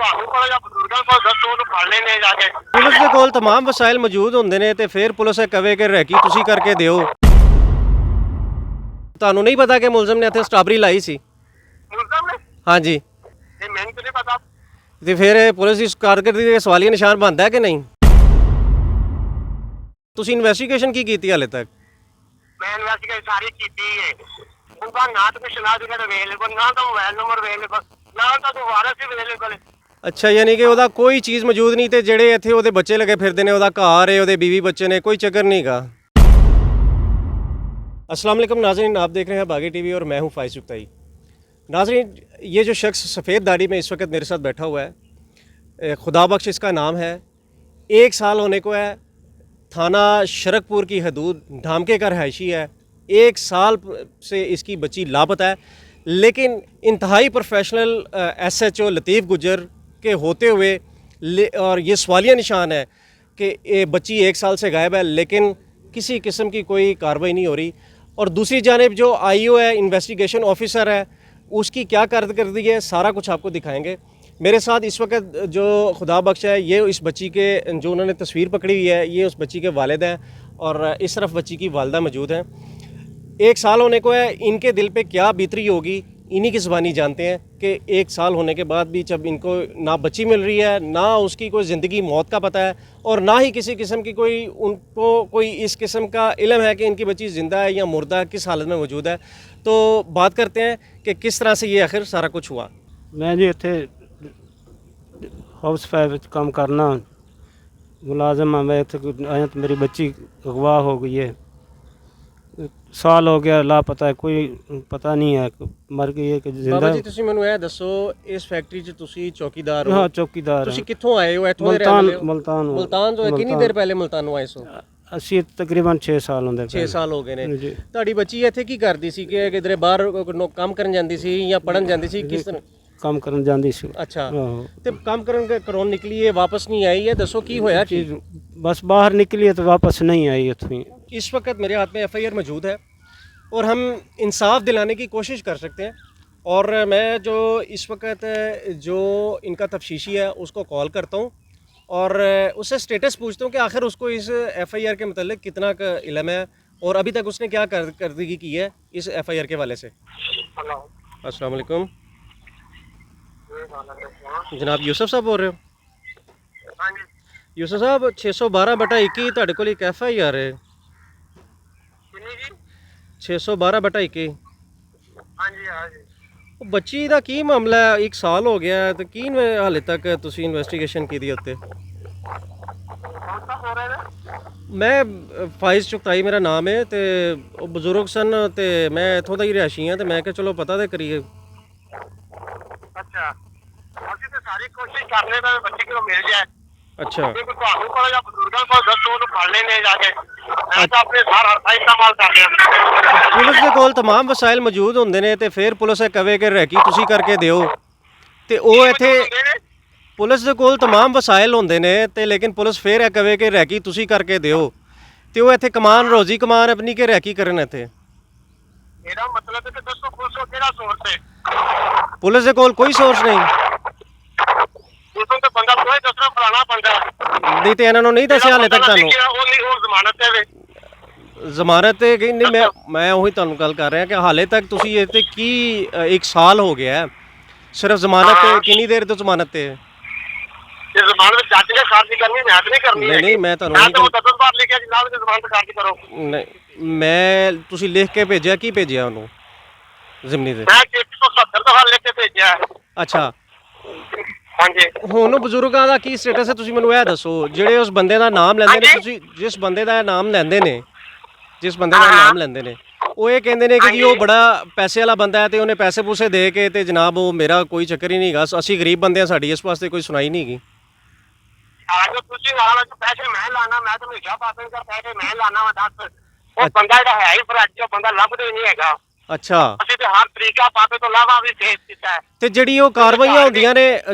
ਤੁਹਾਨੂੰ ਕੋਲ ਜਾਂ ਬਜ਼ੁਰਗਾਂ ਕੋਲ ਦੱਸੋ ਉਹਨੂੰ ਫੜ ਲੈਣੇ ਜਾ ਕੇ। ਪੁਲਿਸ ਦੇ ਕੋਲ तमाम ਵਸਾਇਲ ਮੌਜੂਦ ਹੁੰਦੇ ਨੇ ਤੇ ਫਿਰ ਪੁਲਿਸ ਇਹ ਕਵੇ ਕਿ ਰੈਕੀ ਤੁਸੀਂ ਕਰਕੇ ਦਿਓ। ਤੁਹਾਨੂੰ ਨਹੀਂ ਪਤਾ ਕਿ ਮੁਲਜ਼ਮ ਨੇ ਇੱਥੇ ਸਟ੍ਰਾਬਰੀ ਲਾਈ ਸੀ? ਮੁਲਜ਼ਮ ਨੇ? ਹਾਂਜੀ। ਇਹ ਮੈਨੂੰ ਤਾਂ ਨਹੀਂ ਪਤਾ। ਤੇ ਫਿਰ ਪੁਲਿਸ ਦੀ ਕਾਰਗੁਜ਼ਾਰੀ ਦੇ ਸਵਾਲੀਆ ਨਿਸ਼ਾਨ ਬਣਦਾ ਹੈ ਕਿ ਨਹੀਂ? ਤੁਸੀਂ ਇਨਵੈਸਟੀਗੇਸ਼ਨ ਕੀ ਕੀਤੀ ਹਾਲੇ ਤੱਕ? ਮੈਂ ਇਨਵੈਸਟੀਗੇਸ਼ਨ ਸਾਰੀ ਕੀਤੀ ਹੈ। ਉਹਦਾ ਨਾ ਤਾਂ ਸ਼ਨਾਖਤ ਅਵੇਲੇਬਲ, ਨਾ ਤਾਂ ਮੋਬਾਈਲ ਨੰਬਰ ਅਵੇਲੇਬਲ, ਨਾ ਤਾਂ ਵਾਰਸ ਅਵੇਲੇਬਲ। ਅੱਛਾ, ਯਾਨੀ ਕਿ ਉਹਦਾ ਕੋਈ ਚੀਜ਼ ਮੌਜੂਦ नहीं। ਤੇ ਜਿਹੜੇ ਇੱਥੇ ਉਹਦੇ ਬੱਚੇ ਲਗੇ ਫਿਰਦੇ ਨੇ, ਉਹਦਾ ਘਰ ਹੈ, ਉਹਦੇ बीवी बच्चे ने, कोई चक्कर नहीं का। अस्सलाम वालेकुम नाज़रीन, आप देख रहे हैं बागी टीवी और मैं हूं फाइज चुगताई। नाज़रीन, ये जो शख्स सफ़ेद दाढ़ी में इस वक्त मेरे साथ बैठा हुआ है, खुदा बख्श इसका नाम है। 1 साल होने को है। थाना शरकपुर की हदूद ढामके का रहायशी है। 1 साल से इसकी बच्ची लापता है, लेकिन इंतहाई प्रोफेशनल SHO लतीफ़ गुजर के होते हुए और ये सवालिया निशान है कि ये बच्ची 1 साल से गायब है, लेकिन किसी किस्म की कोई कार्रवाई नहीं हो रही। और दूसरी जानिब जो IO है, इन्वेस्टिगेशन ऑफिसर है, उसकी क्या कारकर्दगी है, सारा कुछ आपको दिखाएंगे। मेरे साथ इस वक्त जो खुदा बख्श है, ये इस बच्ची के जो उन्होंने तस्वीर पकड़ी हुई है, ये उस बच्ची के वालिद हैं और इस तरफ बच्ची की वालदा मौजूद हैं। 1 साल होने को है। इनके दिल पे क्या बीतरी होगी, इन्हीं की ज़बानी जानते हैं कि 1 साल होने के बाद भी जब इनको ना बच्ची मिल रही है, ना उसकी कोई ज़िंदगी मौत का पता है, और ना ही किसी किस्म की कोई उनको कोई इस किस्म का इल्म है कि इनकी बच्ची ज़िंदा है या मुर्दा, किस हालत में मौजूद है। तो बात करते हैं कि किस तरह से ये आखिर सारा कुछ हुआ। मैं जी इत्थे हाउस फाइव काम करना मुलाजम हाँ। मैं इत्थे आया तो मेरी बच्ची अगवा हो गई है। साल हो गया लापता है, कोई पता नहीं है मर गई है कि जिंदा। ਬਾਬਾ ਜੀ ਤੁਸੀਂ ਮੈਨੂੰ ਇਹ ਦੱਸੋ, ਇਸ ਫੈਕਟਰੀ 'ਚ ਤੁਸੀਂ ਚੌਕੀਦਾਰ ਹੋ? हाँ चौकीदार ਤੁਸੀਂ हैं। ਕਿੱਥੋਂ ਆਏ ਹੋ? ਇੱਥੋਂ ਦੇ ਰਹਿਣ मुल्तान ਵਾਲੇ ਹੋ? मुल्तान ਮੁਲਤਾਨ ਤੋਂ? ਕਿੰਨੀ ਦੇਰ ਪਹਿਲੇ ਮੁਲਤਾਨ ਨੂੰ ਆਏ ਸੋ? ਅਸੀਂ ਤਕਰੀਬਨ 6 ਸਾਲ ਹੁੰਦੇ 6 ਸਾਲ ਹੋ ਗਏ ਨੇ। ਜੀ। ਤੁਹਾਡੀ ਬੱਚੀ ਇੱਥੇ ਕੀ ਕਰਦੀ ਸੀ? ਕਿ ਕਿਧਰੇ ਬਾਹਰ ਕੰਮ ਕਰਨ ਜਾਂਦੀ ਸੀ ਜਾਂ ਪੜਨ ਜਾਂਦੀ ਸੀ? ਕਿਸ ਤਰ੍ਹਾਂ? ਕੰਮ ਕਰਨ ਜਾਂਦੀ ਸੀ। ਅੱਛਾ, ਆਹੋ। ਤੇ ਕੰਮ ਕਰਾਉਣ ਨਿਕਲੀ ਹੈ, ਵਾਪਸ नहीं आई है। दसो की होया? चीज बस बाहर निकली है तो वापस नहीं आई इत्थों। इस वक्त मेरे हाथ में FIR मौजूद है और हम इंसाफ दिलाने की कोशिश कर सकते हैं। और मैं जो इस वक्त जो इनका तफ्शीशी है उसको कॉल करता हूँ और उससे स्टेटस पूछता हूँ कि आखिर उसको इस FIR के मतलब कितना का इल्म है और अभी तक उसने क्या करदगी की है इस FIR के वाले से। अस्सलाम वालेकुम जनाब, यूसुफ साहब बोल रहे हो? यूसुफ साहब, 612/21 ਤੁਹਾਡੇ ਕੋਲ ਇੱਕ FIR ਹੈ। 612/21। ਹਾਂਜੀ ਹਾਂਜੀ। ਉਹ ਬੱਚੀ ਦਾ ਕੀ ਮਾਮਲਾ ਹੈ? 1 ਸਾਲ ਹੋ ਗਿਆ ਤੇ ਕੀ ਹਾਲੇ ਤੱਕ ਤੁਸੀਂ ਇਨਵੈਸਟੀਗੇਸ਼ਨ ਕੀਤੀ ਉੱਤੇ? ਕੌਣ ਸਾ ਹੋ ਰਿਹਾ ਹੈ? ਮੈਂ ਫਾਇਜ਼ ਚੁਗਤਾਈ ਮੇਰਾ ਨਾਮ ਹੈ ਤੇ ਉਹ ਬਜ਼ੁਰਗ ਸਨ ਤੇ ਮੈਂ ਇੱਥੋਂ ਦਾ ਹੀ ਰਿਹਾਇਸ਼ੀ ਹਾਂ ਤੇ ਮੈਂ ਕਿਹਾ ਚਲੋ ਪਤਾ ਤੇ ਕਰੀਏ। ਅੱਛਾ, ਅਸੀਂ ਤਾਂ ਸਾਰੀ ਕੋਸ਼ਿਸ਼ ਕਰ ਰਹੇ ਹਾਂ ਬੱਚੀ ਕੋਲ ਮਿਲ ਜਾਏ। ਅੱਛਾ, ਜੇ ਤੁਹਾਨੂੰ ਕੋਲ ਜਾਂ ਬਜ਼ੁਰਗਾਂ ਕੋਲ ਦੱਸੋ ਉਹਨੂੰ ਫੜ ਲੈਣੇ ਜਾ ਕੇ। ਮੈਂ ਤਾਂ ਆਪਣੇ ਸਾਰਾ ਇਸਤੇਮਾਲ ਕਰ ਰਿਹਾ। ਪੁਲਿਸ ਦੇ ਕੋਲ तमाम ਵਸਾਇਲ ਮੌਜੂਦ ਹੁੰਦੇ ਨੇ ਤੇ ਫਿਰ ਪੁਲਿਸ ਇਹ ਕਵੇ ਕਿ ਰੈਕੀ ਤੁਸੀਂ ਕਰਕੇ ਦਿਓ। ਤੇ ਉਹ ਇੱਥੇ ਪੁਲਿਸ ਦੇ ਕੋਲ तमाम ਵਸਾਇਲ ਹੁੰਦੇ ਨੇ ਤੇ ਲੇਕਿਨ ਪੁਲਿਸ ਫਿਰ ਇਹ ਕਵੇ ਕਿ ਰੈਕੀ ਤੁਸੀਂ ਕਰਕੇ ਦਿਓ। ਤੇ ਉਹ ਇੱਥੇ ਕਮਾਨ ਰੋਜ਼ੀ ਕਮਾਨ ਆਪਣੀ ਕਿ ਰੈਕੀ ਕਰਨ ਇੱਥੇ। ਇਹਦਾ ਮਤਲਬ ਹੈ ਕਿ ਦੱਸੋ ਪੁਲਿਸ ਕੋਲ ਕਿਹੜਾ ਸੋਰਸ ਹੈ? ਪੁਲਿਸ ਦੇ ਕੋਲ ਕੋਈ ਸੋਰਸ ਨਹੀਂ। ਪੁਲਿਸ ਤੇ ਬੰਦਾ ਕੋਈ ਦੱਸਣਾ ਫਲਾਣਾ ਬੰਦਾ ਨਹੀਂ ਤੇ ਇਹਨਾਂ ਨੂੰ ਨਹੀਂ ਦੱਸਿਆ ਹਾਲੇ ਤੱਕ ਤੁਹਾਨੂੰ? ਉਹ ਨਹੀਂ, ਉਹ ਜ਼ਮਾਨਤ ਤੇ ਵੇ। ਜ਼ਮਾਨਤ ਤੇ ਕਿ ਨਹੀਂ? ਮੈਂ ਉਹੀ ਤੁਹਾਨੂੰ ਗੱਲ ਕਰ ਰਿਹਾ ਕਿ ਹਾਲੇ ਤੱਕ ਤੁਸੀਂ ਇਹ ਤੇ ਕੀ 1 ਸਾਲ ਹੋ ਗਿਆ ਹੈ, ਸਿਰਫ ਜ਼ਮਾਨਤ ਤੇ? ਕਿੰਨੀ ਦੇਰ ਤੋਂ ਜ਼ਮਾਨਤ ਤੇ ਹੈ? ਇਹ ਜ਼ਮਾਨਤ ਜੱਜ ਨੇ ਖਾਰਜ ਕਰਨੀ, ਮੈਂ ਤਾਂ ਨਹੀਂ ਕਰਨੀ। ਨਹੀਂ ਮੈਂ ਤੁਹਾਨੂੰ ਮੈਂ ਤਾਂ ਦਸਤ ਬਾਰ ਲਿਖਿਆ ਜਨਾਬ ਦੀ ਜ਼ਮਾਨਤ ਖਾਰਜ ਕਰੋ। ਨਹੀਂ, ਮੈਂ ਤੁਸੀਂ ਲਿਖ ਕੇ ਭੇਜਿਆ? ਕੀ ਭੇਜਿਆ ਉਹਨੂੰ ਜ਼ਿਮਨੀ ਦੇ? ਮੈਂ 170 ਦਫਾ ਲਿਖ ਕੇ ਭੇਜਿਆ। ਅੱਛਾ, ਹਾਂਜੀ। ਹੁਣ ਉਹ ਬਜ਼ੁਰਗਾਂ ਦਾ ਕੀ ਸਟੇਟਸ ਹੈ ਤੁਸੀਂ ਮੈਨੂੰ ਇਹ ਦੱਸੋ, ਜਿਹੜੇ ਉਸ ਬੰਦੇ ਦਾ ਨਾਮ ਲੈਂਦੇ ਨੇ? ਤੁਸੀਂ ਜਿਸ ਬੰਦੇ ਦਾ ਨਾਮ ਲੈਂਦੇ ਨੇ, ਉਹ ਇਹ ਕਹਿੰਦੇ ਨੇ ਕਿ ਜੀ ਉਹ ਬੜਾ ਪੈਸੇ ਵਾਲਾ ਬੰਦਾ ਹੈ ਤੇ ਉਹਨੇ ਪੈਸੇ ਪੂਸੇ ਦੇ ਕੇ ਤੇ ਜਨਾਬ ਉਹ ਮੇਰਾ ਕੋਈ ਚੱਕਰ ਹੀ ਨਹੀਂਗਾ, ਅਸੀਂ ਗਰੀਬ ਬੰਦੇ ਹਾਂ, ਸਾਡੀ ਇਸ ਵਾਸਤੇ ਕੋਈ ਸੁਣਾਈ ਨਹੀਂ ਹੈਗੀ। ਤੁਸੀਂ ਨਾਲ ਪੈਸੇ ਮੈਂ ਲਾਣਾ, ਮੈਂ ਤਾਂ ਹਮੇਸ਼ਾ ਪਾਸਨ ਕਰ ਪੈਸੇ ਮੈਂ ਲਾਣਾ ਵਾ। ਦੱਸ ਉਹ ਬੰਦਾ ਜਿਹੜਾ ਹੈ ਹੀ ਫਰਾਜੀ, ਉਹ ਬੰਦਾ ਲੱਭਦੇ ਨਹੀਂ ਹੈਗਾ। ਅੱਛਾ, ਅਸੀਂ ਤੇ ਹਰ ਤਰੀਕਾ ਪਾਪੇ ਤੋਂ ਲਾਵਾ ਵੀ ਭੇਜ ਦਿੱਤਾ ਹੈ। ਤੇ ਜਿਹੜੀ ਉਹ ਕਾਰਵਾਈਆਂ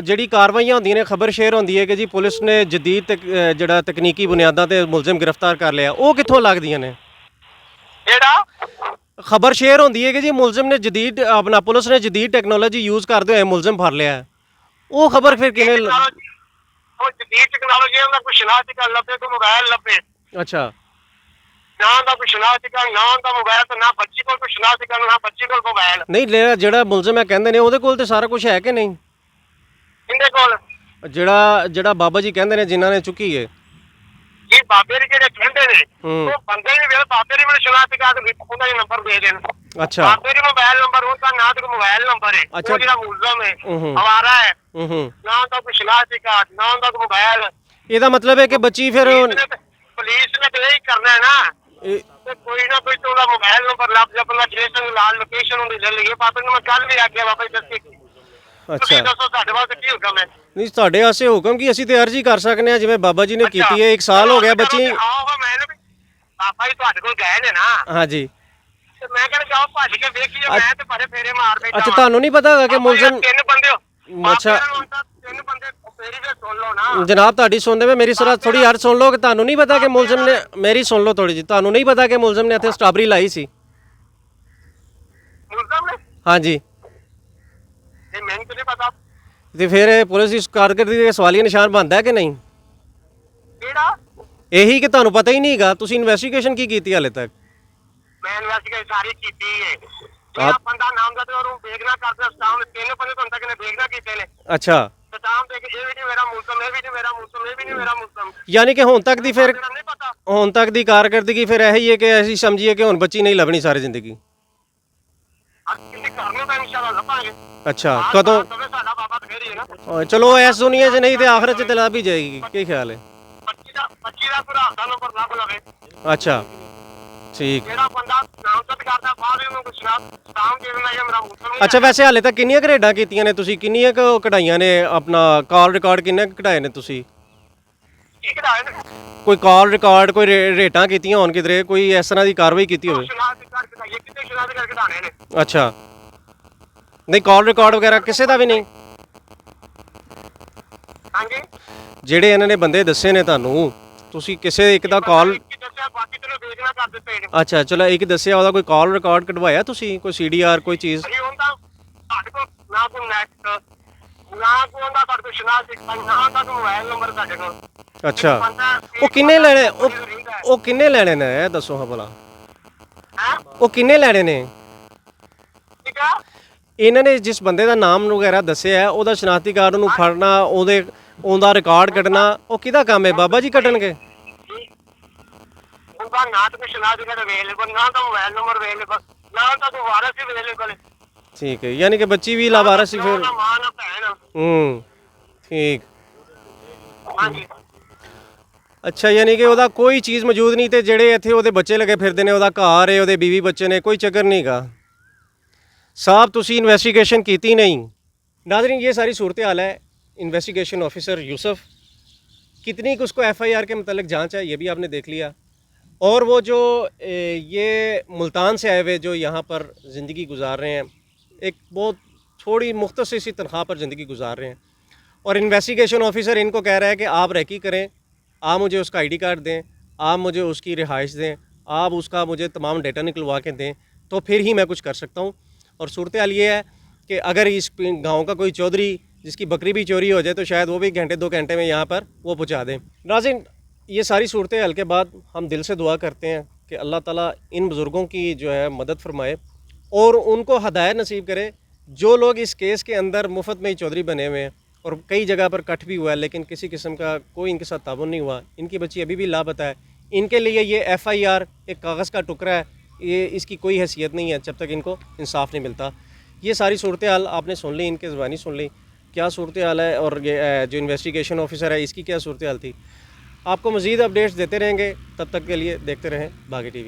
ਹੁੰਦੀਆਂ ਨੇ, ਖਬਰ ਸ਼ੇਅਰ ਹੁੰਦੀ ਹੈ ਕਿ ਜੀ ਪੁਲਿਸ ਨੇ ਜਦੀਦ ਜਿਹੜਾ ਤਕਨੀਕੀ ਬੁਨਿਆਦਾਂ ਤੇ ਮੁਲਜ਼ਮ ਗ੍ਰਿਫਤਾਰ ਕਰ ਲਿਆ, ਉਹ ਕਿੱਥੋਂ ਲੱਗਦੀਆਂ ਨੇ? ਜਿਹੜਾ ਖਬਰ ਸ਼ੇਅਰ ਹੁੰਦੀ ਹੈ ਕਿ ਜੀ ਮੁਲਜ਼ਮ ਨੇ ਜਦੀਦ ਆਪਣਾ ਪੁਲਿਸ ਨੇ ਜਦੀਦ ਟੈਕਨੋਲੋਜੀ ਯੂਜ਼ ਕਰਦੇ ਹੋਏ ਮੁਲਜ਼ਮ ਫੜ ਲਿਆ ਹੈ, ਉਹ ਖਬਰ ਫਿਰ ਕਿਵੇਂ ਉਹ ਜਦੀਦ ਟੈਕਨੋਲੋਜੀ ਦਾ ਕੋਈ ਸ਼ਨਾਖਤ ਕਰ ਲੱਭੇ, ਕੋਈ ਮੋਬਾਈਲ ਲੱਭੇ, ਅੱਛਾ ਨਾ ਦਾ ਕੋਈ ਸ਼ਨਾਖਤ ਕਰ, ਨਾ ਦਾ ਮੋਬਾਈਲ, ਤੇ ਨਾ ਬੱਚੀ ਕੋਲ ਕੋਈ ਸ਼ਨਾਖਤ ਕਰ, ਨਾ ਬੱਚੀ ਕੋਲ ਮੋਬਾਈਲ। ਨਹੀਂ ਜਿਹੜਾ ਮੁਲਜ਼ਮ ਹੈ ਕਹਿੰਦੇ ਨੇ ਉਹਦੇ ਕੋਲ ਤੇ ਸਾਰਾ ਕੁਝ ਹੈ ਕਿ ਨਹੀਂ? ਕਿੰਦੇ ਕੋਲ? ਜਿਹੜਾ ਬਾਬਾ ਜੀ ਕਹਿੰਦੇ ਨੇ ਜਿਨ੍ਹਾਂ ਨੇ ਚੁੱਕੀ ਹੈ ਇਹ ਬਾਬੇ ਦੇ ਜਿਹੜੇ ਕਹਿੰਦੇ ਨੇ ਹੂੰ ਉਹ ਬੰਦੇ ਵੀ ਵੇਲੇ ਬਾਬੇ ਨੇ ਮੈਨੂੰ ਸ਼ਨਾਖਤ ਕਰ ਕੇ ਉਹਦਾ ਨੰਬਰ ਦੇ ਦੇਣ। ਅੱਛਾ ਬਾਬੇ ਦੇ ਮੋਬਾਈਲ ਨੰਬਰ ਉਹਦਾ ਨਾ ਤੇ ਮੋਬਾਈਲ ਨੰਬਰ ਹੈ, ਅੱਛਾ। ਉਹ ਜਿਹੜਾ ਮੁਲਜ਼ਮ ਹੈ ਹੂੰ ਹਵਾਰਾ ਹੈ, ਹੂੰ ਨਾ ਤਾਂ ਕੋਈ ਸ਼ਨਾਖਤ ਕਰ, ਨਾ ਉਹਦਾ ਕੋਈ ਮੋਬਾਈਲ। ਇਹਦਾ ਮਤਲਬ ਹੈ ਕਿ ਬੱਚੀ ਫਿਰ ਪੁਲਿਸ ਨੇ ਤੇ ਇਹ ਕਰਨਾ ਹੈ ਨਾ, ਇਹ- ਤੇ ਕੋਈ ਨਾ ਕੋਈ ਤੋਂ ਉਹਦਾ ਮੋਬਾਈਲ ਨੰਬਰ ਲੱਭ ਜਾ, ਆਪਣਾ ਲੋਕੇਸ਼ਨ ਲਾਲ ਲੋਕੇਸ਼ਨ ਹੁੰਦੀ ਲੈ ਲਈਏ। ਬਾਬੇ ਨੂੰ ਮੈਂ ਕੱਲ ਵੀ ਆਖਿਆ ਬਾਬਾ ਜੀ ਦੱਸੀ, ਤੁਸੀਂ ਅੱਛਾ ਦੱਸੋ ਤੁਹਾਡੇ ਵਾਸਤੇ ਕੀ ਹੁਕਮ ਹੈ? ਨਹੀਂ ਤੁਹਾਡੇ ਵਾਸਤੇ ਹੁਕਮ ਕੀ ਅਸੀਂ ਤੇ ਅਰਜ਼ੀ ਕਰ ਸਕਨੇ ਆ ਜਿਵੇਂ ਬਾਬਾ ਜੀ ਨੇ ਕੀਤੀ ਹੈ। 1 ਸਾਲ ਹੋ ਗਿਆ ਬੱਚੀ। ਆਹੋ ਮੈਂ ਨਾ ਵੀ ਪਾਪਾ ਜੀ ਤੁਹਾਡੇ ਕੋਲ ਗਏ ਨੇ ਨਾ, ਹਾਂਜੀ ਤੇ ਮੈਂ ਕਹਿੰਦਾ ਜਾਓ ਭੱਜ ਕੇ ਵੇਖੀਏ, ਮੈਂ ਤੇ ਬੜੇ ਫੇਰੇ ਮਾਰ ਬੈਠਾ। ਅੱਛਾ ਤੁਹਾਨੂੰ ਨਹੀਂ ਪਤਾ ਹੈਗਾ ਕਿ ਮੁਲਜ਼ਮ? ਤਿੰਨ ਬੰਦੇ ਹੋ ਅੱਛਾ। ਤਿੰਨ ਬੰਦੇ ਫੇਰੀ ਵੀ ਸੁਣ ਲਓ ਨਾ ਜਨਾਬ ਤੁਹਾਡੀ ਸੁਣਦੇ ਵੇ ਮੇਰੀ ਸਰਾ ਥੋੜੀ ਹਰ ਸੁਣ ਲਓ ਕਿ ਤੁਹਾਨੂੰ ਨਹੀਂ ਪਤਾ ਕਿ ਮੁਲਜ਼ਮ ਨੇ, ਮੇਰੀ ਸੁਣ ਲਓ ਥੋੜੀ ਜੀ, ਤੁਹਾਨੂੰ ਨਹੀਂ ਪਤਾ ਕਿ ਮੁਲਜ਼ਮ ਨੇ ਇੱਥੇ ਸਟ੍ਰਾਬਰੀ ਲਾਈ ਸੀ? ਮੁਲਜ਼ਮ ਨੇ, ਹਾਂਜੀ ਇਹ ਮੈਨੂੰ ਤਾਂ ਨਹੀਂ ਪਤਾ ਤੇ ਫਿਰ ਇਹ ਪੁਲਿਸ ਦੀ ਕਾਰਗੁਜ਼ਾਰੀ ਦੇ ਸਵਾਲੀਆ ਨਿਸ਼ਾਨ ਬਣਦਾ ਹੈ ਕਿ ਨਹੀਂ? ਕਿਹੜਾ। ਇਹੀ ਕਿ ਤੁਹਾਨੂੰ ਪਤਾ ਹੀ ਨਹੀਂ ਹੈਗਾ। ਤੁਸੀਂ ਇਨਵੈਸਟੀਗੇਸ਼ਨ ਕੀ ਕੀਤੀ ਹਾਲੇ ਤੱਕ? ਮੈਂ ਇਨਵੈਸਟੀਗੇਸ਼ਨ ਸਾਰੀ ਕੀਤੀ ਹੈ। ਜਿਹੜਾ ਬੰਦਾ ਨਾਮ ਦਾ ਤੇ ਉਹਨੂੰ ਬੇਗਨਾ ਕਰਦਾ ਸਟਾਮ, ਤਿੰਨ ਬੰਦੇ ਤੋਂ ਤੱਕ ਨੇ ਬੇਗਨਾ ਕੀਤੇ ਨੇ। ਅੱਛਾ ਸਟਾਮ ਦੇ ਕੇ ਇਹ ਵੀ ਨਹੀਂ ਮੇਰਾ ਮੁਲਜ਼ਮ, ਇਹ ਵੀ ਨਹੀਂ ਮੇਰਾ ਮੁਲਜ਼ਮ, ਇਹ ਵੀ ਨਹੀਂ ਮੇਰਾ ਮੁਲਜ਼ਮ। ਯਾਨੀ ਕਿ ਹੁਣ ਤੱਕ ਦੀ ਫਿਰ ਤੈਨੂੰ ਨਹੀਂ ਪਤਾ? ਹੁਣ ਤੱਕ ਦੀ ਕਾਰਗੁਜ਼ਾਰੀ ਫਿਰ ਇਹੀ ਹੈ ਕਿ ਅਸੀਂ ਸਮਝੀਏ ਕਿ ਹੁਣ ਬੱਚੀ ਨਹੀਂ ਲੱਭਣੀ ਸਾਰੀ ਜ਼ਿੰਦਗੀ। ਕਿਸੇ ਘਰ ਨੂੰ ਤਾਂ ਇਨਸ਼ਾਅੱਲਾ ਲੱਭਾਂਗੇ। ਅੱਛਾ ਕਦੋਂ? ਸਾਡਾ ਬਾਬਾ ਫੇਰ ਹੀ ਹੈ ਨਾ। ਚਲੋ ਇਸ ਦੁਨੀਆ 'ਚ ਨਹੀਂ ਤੇ ਆਖਰਤ 'ਚ ਤੇ ਲੱਭ ਹੀ ਜਾਏਗੀ। ਕੀ ਖਿਆਲ ਹੈ? 25 ਦਾ ਭਰਾ ਦਾ ਨੰਬਰ ਲੱਭ ਲਵੇ। ਅੱਛਾ ਠੀਕ। ਜਿਹੜਾ ਬੰਦਾ ਨਾਮਜ਼ਦ ਕਰਦਾ ਬਾਅਦ ਉਹਨੂੰ ਕੁਛ ਨਾ ਸਟਾਮ ਦੇ ਦੇਣਾ ਜਾਂ ਮੇਰਾ ਮੁਲਜ਼ਮ ਨਹੀਂ। ਅੱਛਾ ਵੈਸੇ ਹਾਲੇ ਤੱਕ ਕਿੰਨੀਆਂ ਘਰੇਡਾਂ ਕੀਤੀਆਂ ਨੇ ਤੁਸੀਂ? ਕਿੰਨੀਆਂ ਕੁ ਕਢਾਈਆਂ ਨੇ? ਆਪਣਾ ਕਾਲ ਰਿਕਾਰਡ ਕਿੰਨੇ ਕੁ ਕਢਾਏ ਨੇ ਤੁਸੀਂ? ਠੀਕ ਦਾ ਹੈ ਕੋਈ ਕਾਲ ਰਿਕਾਰਡ, ਕੋਈ ਰੇਟਾਂ ਕੀਤੀਆਂ ਹੋਣ ਕਿਧਰੇ, ਕੋਈ ਇਸ ਤਰ੍ਹਾਂ ਦੀ ਕਾਰਵਾਈ ਕੀਤੀ ਹੋਵੇ? ਸ਼ਨਾਖਤ ਕਰਕੇ ਕਢਾਈਏ, ਕਿਤੇ ਸ਼ਨਾਖਤ ਕਰਕੇ ਕਢਾਣੇ ਨੇ। ਅੱਛਾ ਨਹੀਂ ਕਾਲ ਰਿਕਾਰਡ ਵਗੈਰਾ ਕਿਸੇ ਦਾ ਵੀ ਨਹੀਂ? ਹਾਂਜੀ ਜਿਹੜੇ ਇਹਨਾਂ ਨੇ ਬੰਦੇ ਦੱਸੇ ਨੇ ਤੁਹਾਨੂੰ, ਤੁਸੀਂ ਕਿਸੇ ਇੱਕ ਦਾ ਕਾਲ? ਦੱਸਿਆ, ਬਾਕੀ ਤੈਨੂੰ ਵੇਚਣਾ ਕਰ ਦਿੱਤੇ ਨੇ। ਅੱਛਾ ਚਲੋ ਇੱਕ ਦੱਸਿਆ, ਉਹਦਾ ਕੋਈ ਕਾਲ ਰਿਕਾਰਡ ਕਢਵਾਇਆ ਤੁਸੀਂ? ਕੋਈ ਸੀਡੀਆਰ ਕੋਈ ਚੀਜ਼? ਅਰੇ ਹੁੰਦਾ ਸਾਡੇ ਕੋਲ ਨਾ ਕੋਈ ਨੈਟ, ਨਾ ਕੋਈ ਹੁੰਦਾ ਸਾਡੇ ਕੋਲ ਸ਼ਨਾਖਤ, ਨਾ ਹੁੰਦਾ ਕੋਈ ਮੋਬਾਈਲ ਨੰਬਰ ਸਾਡੇ ਕੋਲ। ਅੱਛਾ ਉਹ ਕਿੰਨੇ ਲੈਣੇ? ਉਹ ਕਿੰਨੇ ਲੈਣੇ ਨੇ ਇਹ ਦੱਸੋ ਹਾਂ ਭਲਾ। ਹੈ ਉਹ ਕਿੰਨੇ ਲੈਣੇ ਨੇ? ਠੀਕ ਆ। ਇਹਨਾਂ ਨੇ ਜਿਸ ਬੰਦੇ ਦਾ ਨਾਮ ਵਗੈਰਾ ਦੱਸਿਆ ਹੈ, ਉਹਦਾ ਸ਼ਨਾਖਤੀ ਕਾਰਡ ਨੂੰ ਫੜਨਾ, ਉਹਦਾ ਰਿਕਾਰਡ ਕੱਢਣਾ, ਉਹ ਕਿਹਦਾ ਕੰਮ ਹੈ? ਬਾਬਾ ਜੀ ਕੱਢਣਗੇ? ਉਹਦਾ ਨਾ ਤਾਂ ਕੋਈ ਸ਼ਨਾਖਤ ਕਾਰਡ ਅਵੇਲੇਬਲ, ਨਾ ਤਾਂ ਮੋਬਾਈਲ ਨੰਬਰ ਅਵੇਲੇਬਲ, ਨਾ ਤਾਂ ਕੋਈ ਵਾਰਸ ਹੀ ਅਵੇਲੇਬਲ। ਠੀਕ ਹੈ ਯਾਨੀ ਕਿ ਬੱਚੀ ਵੀ ਲਾਵਾਰਸ ਸੀ ਫਿਰ? ਨਾ ਮਾਂ ਨਾ ਭੈਣ। ਠੀਕ। ਹਾਂਜੀ ਅੱਛਾ ਯਾਨੀ ਕਿ ਉਹਦਾ ਕੋਈ ਚੀਜ਼ ਮੌਜੂਦ ਨਹੀਂ, ਤੇ ਜਿਹੜੇ ਇੱਥੇ ਉਹਦੇ ਬੱਚੇ ਲੱਗੇ ਫਿਰਦੇ ਨੇ, ਉਹਦਾ ਘਰ ਹੈ, ਉਹਦੇ ਬੀਵੀ ਬੱਚੇ ਨੇ, ਕੋਈ ਚੱਕਰ ਨਹੀਂ ਗਾ। साहब तुसी इन्वेस्टिगेशन की नहीं। नाज़रीन ये सारी सूरत हाल है। इन्वेस्टिगेशन ऑफिसर यूसुफ कितनी उसको FIR के मतलब जांच है ये भी आपने देख लिया। और वो जो ये मुल्तान से आए हुए जो यहाँ पर ज़िंदगी गुजार रहे हैं, एक बहुत थोड़ी मुख्तसर सी तनख्वाह पर ज़िंदगी गुजार रहे हैं, और इन्वेस्टिगेशन ऑफिसर इनको कह रहा है कि आप रेकी करें, आप मुझे उसका ID कार्ड दें, आप मुझे उसकी रिहाइश दें, आप उसका मुझे तमाम डेटा निकलवा के दें, तो फिर ही मैं कुछ कर सकता हूँ। और सूरत हाल ये है कि अगर इस गांव का कोई चौधरी जिसकी बकरी भी चोरी हो जाए तो शायद वो भी घंटे 2 घंटे में यहाँ पर वो पहुँचा दें। नाज़रीन ये सारी सूरत हाल के बाद हम दिल से दुआ करते हैं कि अल्लाह ताला इन बुज़ुर्गों की जो है मदद फरमाए और उनको हदायत नसीब करे। जो लोग इस केस के अंदर मुफ्त में ही चौधरी बने हुए हैं और कई जगह पर कट भी हुआ है लेकिन किसी किस्म का कोई इनके साथ ताबन नहीं हुआ, इनकी बच्ची अभी भी लापता है, इनके लिए ये FIR एक कागज़ का टुकड़ा है, ये इसकी कोई हैसियत नहीं है जब तक इनको इंसाफ नहीं मिलता। ये सारी सूरत हाल आपने सुन ली, इनके ज़बानी सुन ली क्या सूरत हाल है, और ये जो इन्वेस्टिगेशन ऑफिसर है इसकी क्या सूरत हाल थी। आपको मज़ीद अपडेट्स देते रहेंगे, तब तक के लिए देखते रहें बागी TV।